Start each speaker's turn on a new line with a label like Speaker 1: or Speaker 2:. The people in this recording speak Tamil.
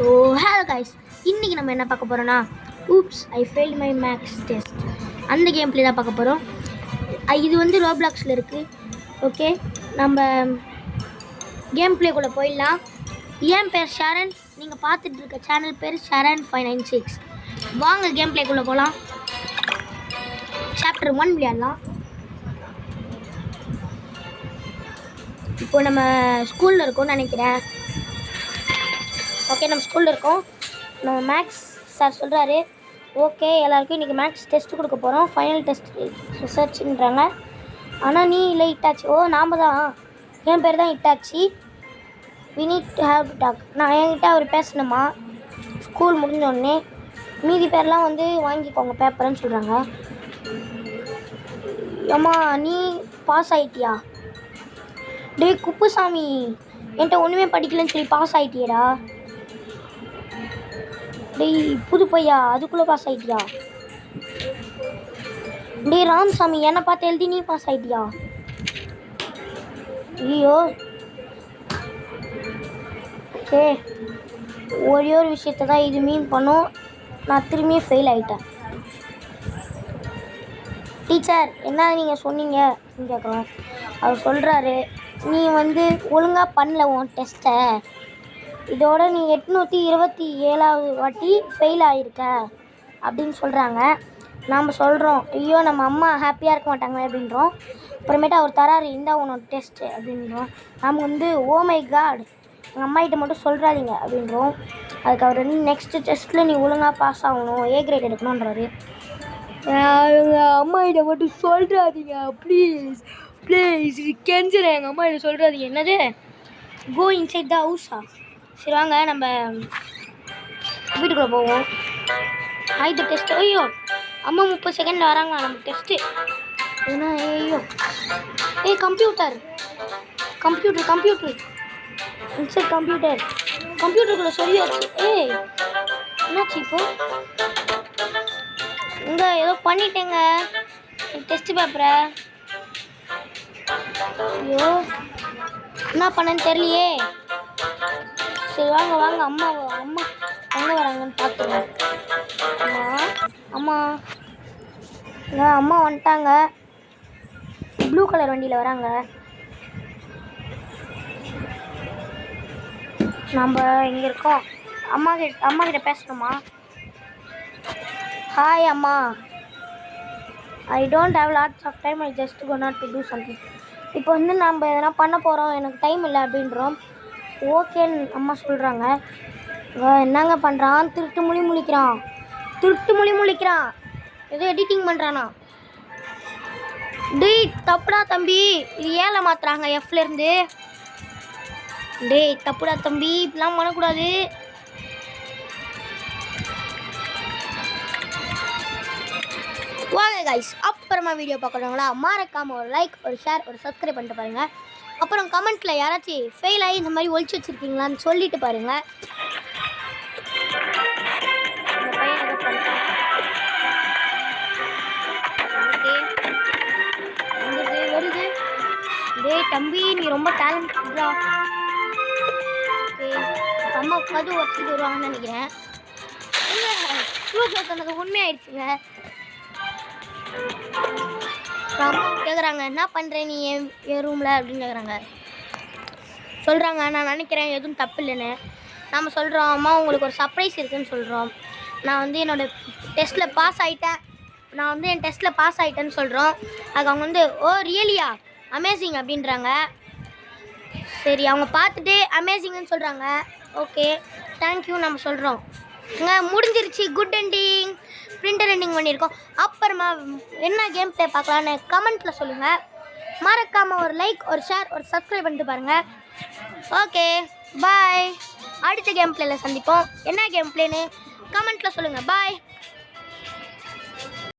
Speaker 1: ஸோ ஹலோ கைஸ், இன்றைக்கி நம்ம என்ன பார்க்க போகிறோன்னா oops I failed my maths test அந்த கேம் ப்ளே தான் பார்க்க போகிறோம். இது வந்து ரோப்ளாக்ஸில் இருக்குது. ஓகே, நம்ம கேம் ப்ளேக்குள்ளே போயிடலாம். என் பேர் ஷரண், நீங்கள் பார்த்துட்டு இருக்க சேனல் பேர் ஷரண் 596. வாங்க கேம் ப்ளேக்குள்ளே போகலாம். சாப்டர் 1 விளையாடலாம். இப்போ நம்ம ஸ்கூலில் இருக்கோம்னு நினைக்கிறேன். ஓகே, நம்ம ஸ்கூலில் இருக்கோம். நம்ம மேக்ஸ் சார் சொல்கிறாரு, ஓகே எல்லாருக்கும் இன்றைக்கி மேக்ஸ் டெஸ்ட்டு கொடுக்க போகிறோம், ஃபைனல் டெஸ்ட் ரிசர்ச்ன்றாங்க. ஆனால் நீ இல்லை இட்டாச்சி. ஓ நாம் தான், என் பேர் தான் Itachi. We need to have to talk. நான் என்கிட்ட அவர் பேசணுமா ஸ்கூல் முடிஞ்சோடனே. மீதி பேர்லாம் வந்து வாங்கிக்கோங்க பேப்பர்னு சொல்கிறாங்க. அம்மா நீ பாஸ் ஆகிட்டியா? டே குப்புசாமி, என்கிட்ட ஒன்றுமே படிக்கலன்னு சொல்லி பாஸ் ஆகிட்டியடா. டேய் புது பையா, அதுக்குள்ளே பாஸ் ஆகிட்டியா? டே ராம்சாமி, என்னை பார்த்து எழுதி நீ பாஸ் ஆகிட்டியா? ஐயோ, ஓகே ஒரே ஒரு விஷயத்தை தான் இது மீன் பண்ணும். நான் திரும்பியும் ஃபெயில் ஆகிட்டேன். டீச்சர் என்ன நீங்கள் சொன்னீங்க அப்படின்னு கேட்குறோம். அவர் சொல்கிறாரு, நீ வந்து ஒழுங்காக பண்ணல உன் டெஸ்ட்டை, இதோட நீ 827வது வாட்டி ஃபெயில் ஆகிருக்க அப்படின்னு சொல்கிறாங்க. நாம் சொல்கிறோம், ஐயோ நம்ம அம்மா ஹாப்பியாக இருக்க மாட்டாங்க அப்படின்றோம். அப்புறமேட்டு அவர் தராரு, இந்தா உன்னோட டெஸ்ட்டு அப்படின்றோம். நாம் வந்து ஓ மை காட் எங்கள் அம்மாகிட்ட மட்டும் சொல்கிறாதீங்க அப்படின்றோம். அதுக்கு அவர் வந்து நெக்ஸ்ட்டு டெஸ்ட்டில் நீ ஒழுங்காக பாஸ் ஆகணும், ஏ கிரேட் எடுக்கணுன்றாரு. எங்கள் அம்மாகிட்ட மட்டும் சொல்கிறாதீங்க ப்ளீஸ் ப்ளீஸ், கெஞ்சுறேன், எங்கள் அம்மாகிட்ட சொல்கிறாதீங்க. என்னது கோ இன்சைட் த ஹவுஸா? சரி வாங்க நம்ம வீட்டுக்குள்ளே போவோம். ஆயுத டெஸ்ட்டு. ஐயோ அம்மா 30 செகண்டில் வராங்க நம்ம டெஸ்ட்டு. ஏன்னா ஐயோ ஏய் computer computer computer inside computer கம்ப்யூட்டருக்குள்ளே சொல்லியாச்சு. ஏய் என்னாச்சு இப்போ? இங்கே ஏதோ பண்ணிட்டேங்க டெஸ்ட்டு பேப்பரை. ஐயோ என்ன பண்ணேன்னு தெரியலையே. சரி வாங்க வாங்க, அம்மா அம்மா எங்கே வராங்கன்னு பார்த்துருவோம். அம்மா அம்மா அம்மா வந்துட்டாங்க, ப்ளூ கலர் வண்டியில் வராங்க. நம்ம இங்கே இருக்கோம். அம்மா கிட்ட பேசணுமா? ஹாய் அம்மா, I don't have lots of time, I just go not to do something. இப்போ வந்து நம்ம எதனா பண்ண போகிறோம், எனக்கு டைம் இல்லை அப்படின்றோம். ஓகேன்னு அம்மா சொல்கிறாங்க. என்னங்க பண்ணுறான்? திருட்டு மொழி முழிக்கிறான், ஏதோ எடிட்டிங் பண்ணுறானா? டேய் தப்புடா தம்பி, இது ஏழை மாத்துறாங்க எஃப்லேருந்து. டேய் தப்புடா தம்பி, இப்படிலாம் பண்ணக்கூடாது. வாங்க கைஸ், அப்புறமா வீடியோ பார்க்குறவங்களா மறக்காமல் ஒரு லைக், ஒரு ஷேர், ஒரு சப்ஸ்கிரைப் பண்ணிட்டு பாருங்கள். அப்புறம் கமெண்ட்டில் யாராச்சும் ஃபெயில் ஆகி இந்த மாதிரி ஒழிச்சு வச்சுருக்கீங்களான்னு சொல்லிட்டு பாருங்கள். வருது. டேய் தம்பி, நீ ரொம்ப டேலண்ட்ரா. ஓகே, அம்மா உட்காந்து ஒட்டிட்டு வருவாங்கன்னு நினைக்கிறேன். இல்லை சொன்னது உண்மையாயிடுச்சுங்க. அம்மா கேட்குறாங்க, என்ன பண்ணுறேன் நீ என் ரூமில் அப்படின்னு கேட்குறாங்க. சொல்கிறாங்க, நான் நினைக்கிறேன் எதுவும் தப்பு இல்லைன்னு. நம்ம சொல்கிறோம், அம்மா உங்களுக்கு ஒரு சர்ப்ரைஸ் இருக்குதுன்னு சொல்கிறோம். நான் வந்து என்னோடய டெஸ்ட்டில் பாஸ் ஆகிட்டேன்னு சொல்கிறோம். அதுக்கு அவங்க வந்து ஓ ரியலியா அமேசிங் அப்படின்றாங்க. சரி அவங்க பார்த்துட்டு அமேசிங்னு சொல்கிறாங்க. ஓகே தேங்க்யூ நம்ம சொல்கிறோம். முடிஞ்சிருச்சு, குட் எண்டிங், பிரிண்டர் எண்டிங் பண்ணியிருக்கோம். அப்புறமா என்ன கேம் ப்ளே பார்க்கலான்னு கமெண்ட்டில் சொல்லுங்கள். மறக்காமல் ஒரு லைக், ஒரு ஷேர், ஒரு சப்ஸ்கிரைப் பண்ணிட்டு பாருங்கள். ஓகே பாய், அடுத்த கேம் ப்ளேயில் சந்திப்போம். என்ன கேம் ப்ளேன்னு கமெண்ட்டில் சொல்லுங்கள். பாய்.